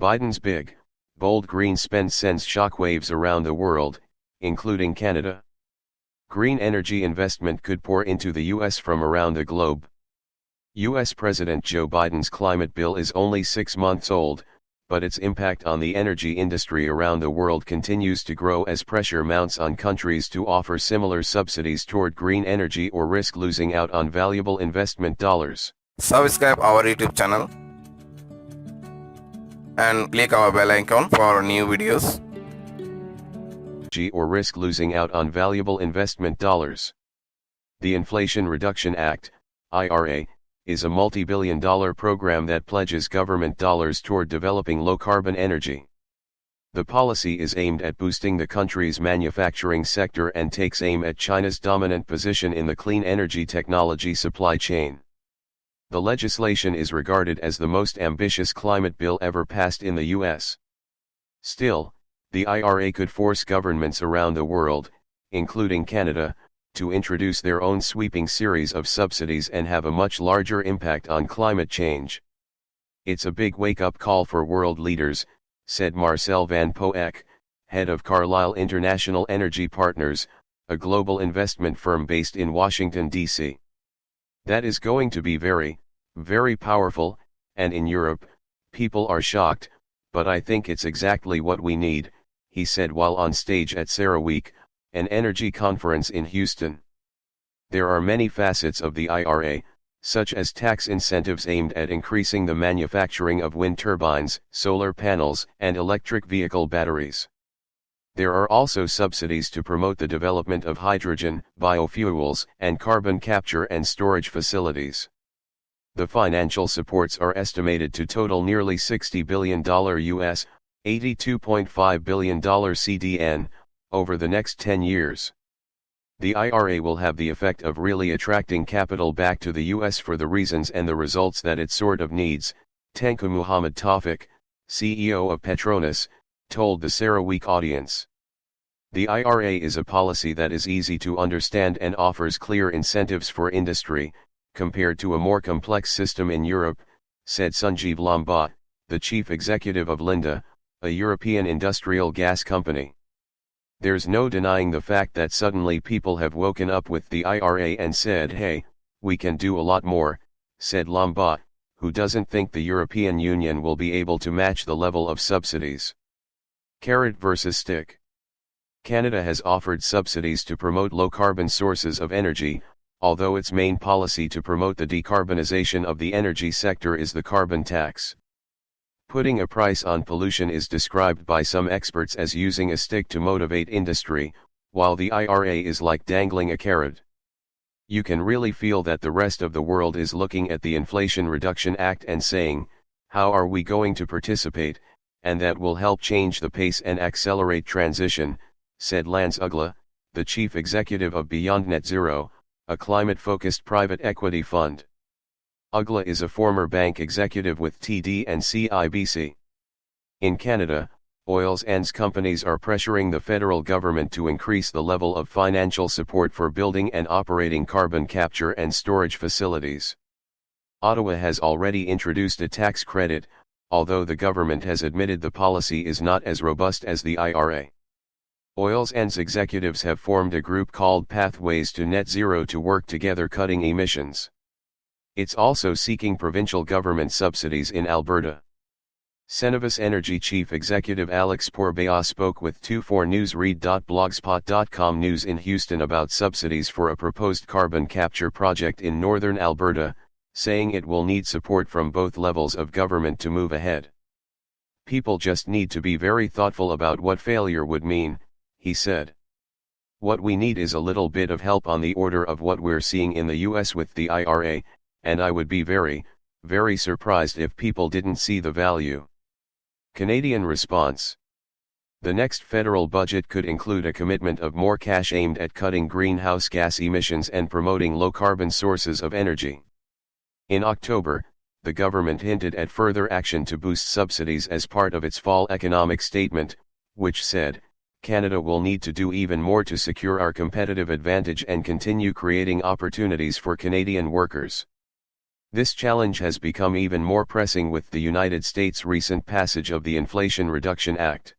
Biden's big, bold green spend sends shockwaves around the world, including Canada. Green energy investment could pour into the U.S. from around the globe. U.S. President Joe Biden's climate bill is only 6 months old, but its impact on the energy industry around the world continues to grow as pressure mounts on countries to offer similar subsidies toward green energy or risk losing out on valuable investment dollars. Subscribe our YouTube channel and click our bell icon for new videos. Or risk losing out on valuable investment dollars. The Inflation Reduction Act, IRA, is a multi-billion-dollar program that pledges government dollars toward developing low-carbon energy. The policy is aimed at boosting the country's manufacturing sector and takes aim at China's dominant position in the clean energy technology supply chain. The legislation is regarded as the most ambitious climate bill ever passed in the U.S. Still, the IRA could force governments around the world, including Canada, to introduce their own sweeping series of subsidies and have a much larger impact on climate change. It's a big wake-up call for world leaders, said Marcel Van Poek, head of Carlyle International Energy Partners, a global investment firm based in Washington, D.C. That is going to be very, very powerful, and in Europe, people are shocked, but I think it's exactly what we need, he said while on stage at CERAWeek, an energy conference in Houston. There are many facets of the IRA, such as tax incentives aimed at increasing the manufacturing of wind turbines, solar panels, and electric vehicle batteries. There are also subsidies to promote the development of hydrogen, biofuels, and carbon capture and storage facilities. The financial supports are estimated to total nearly $60 billion US, $82.5 billion CDN, over the next 10 years. The IRA will have the effect of really attracting capital back to the U.S. for the reasons and the results that it sort of needs, Tengku Muhammad Taufik, CEO of Petronas, told the CERAWeek audience. The IRA is a policy that is easy to understand and offers clear incentives for industry, compared to a more complex system in Europe, said Sanjeev Lamba, the chief executive of Linde, a European industrial gas company. There's no denying the fact that suddenly people have woken up with the IRA and said, hey, we can do a lot more, said Lamba, who doesn't think the European Union will be able to match the level of subsidies. Carrot versus stick. Canada has offered subsidies to promote low-carbon sources of energy, although its main policy to promote the decarbonization of the energy sector is the carbon tax. Putting a price on pollution is described by some experts as using a stick to motivate industry, while the IRA is like dangling a carrot. You can really feel that the rest of the world is looking at the Inflation Reduction Act and saying, how are we going to participate, and that will help change the pace and accelerate transition, said Lance Ugla, the chief executive of Beyond Net Zero, a climate-focused private equity fund. Ugla is a former bank executive with TD and CIBC. In Canada, oil sands companies are pressuring the federal government to increase the level of financial support for building and operating carbon capture and storage facilities. Ottawa has already introduced a tax credit, although the government has admitted the policy is not as robust as the IRA. Oil sands executives have formed a group called Pathways to Net Zero to work together cutting emissions. It's also seeking provincial government subsidies in Alberta. Cenovus Energy Chief Executive Alex Porbea spoke with 24newsread.blogspot.com news in Houston about subsidies for a proposed carbon capture project in northern Alberta, saying it will need support from both levels of government to move ahead. People just need to be very thoughtful about what failure would mean, he said. What we need is a little bit of help on the order of what we're seeing in the US with the IRA, and I would be very, very surprised if people didn't see the value. Canadian response. The next federal budget could include a commitment of more cash aimed at cutting greenhouse gas emissions and promoting low-carbon sources of energy. In October, the government hinted at further action to boost subsidies as part of its fall economic statement, which said, Canada will need to do even more to secure our competitive advantage and continue creating opportunities for Canadian workers. This challenge has become even more pressing with the United States' recent passage of the Inflation Reduction Act.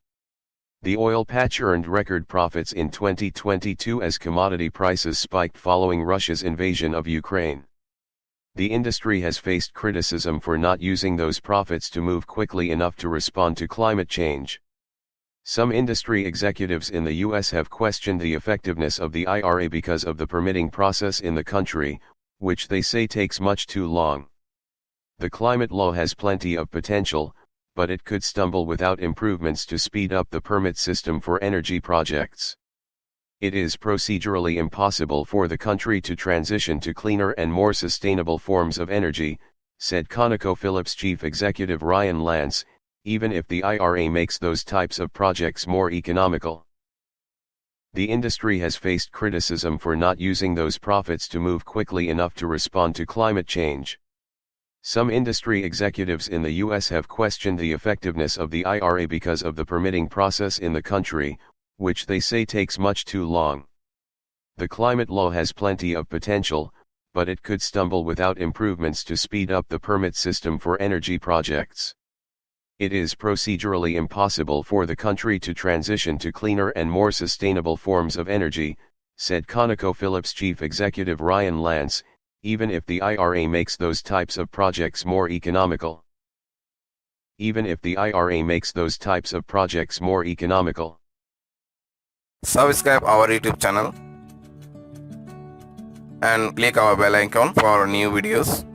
The oil patch earned record profits in 2022 as commodity prices spiked following Russia's invasion of Ukraine. The industry has faced criticism for not using those profits to move quickly enough to respond to climate change. Some industry executives in the U.S. have questioned the effectiveness of the IRA because of the permitting process in the country, which they say takes much too long. The climate law has plenty of potential, but it could stumble without improvements to speed up the permit system for energy projects. It is procedurally impossible for the country to transition to cleaner and more sustainable forms of energy, said ConocoPhillips chief executive Ryan Lance, even if the IRA makes those types of projects more economical. The industry has faced criticism for not using those profits to move quickly enough to respond to climate change. Some industry executives in the U.S. have questioned the effectiveness of the IRA because of the permitting process in the country, which they say takes much too long. The climate law has plenty of potential, but it could stumble without improvements to speed up the permit system for energy projects. It is procedurally impossible for the country to transition to cleaner and more sustainable forms of energy, said ConocoPhillips chief executive Ryan Lance, even if the IRA makes those types of projects more economical. Even if the IRA makes those types of projects more economical. Subscribe our YouTube channel and click our bell icon for new videos.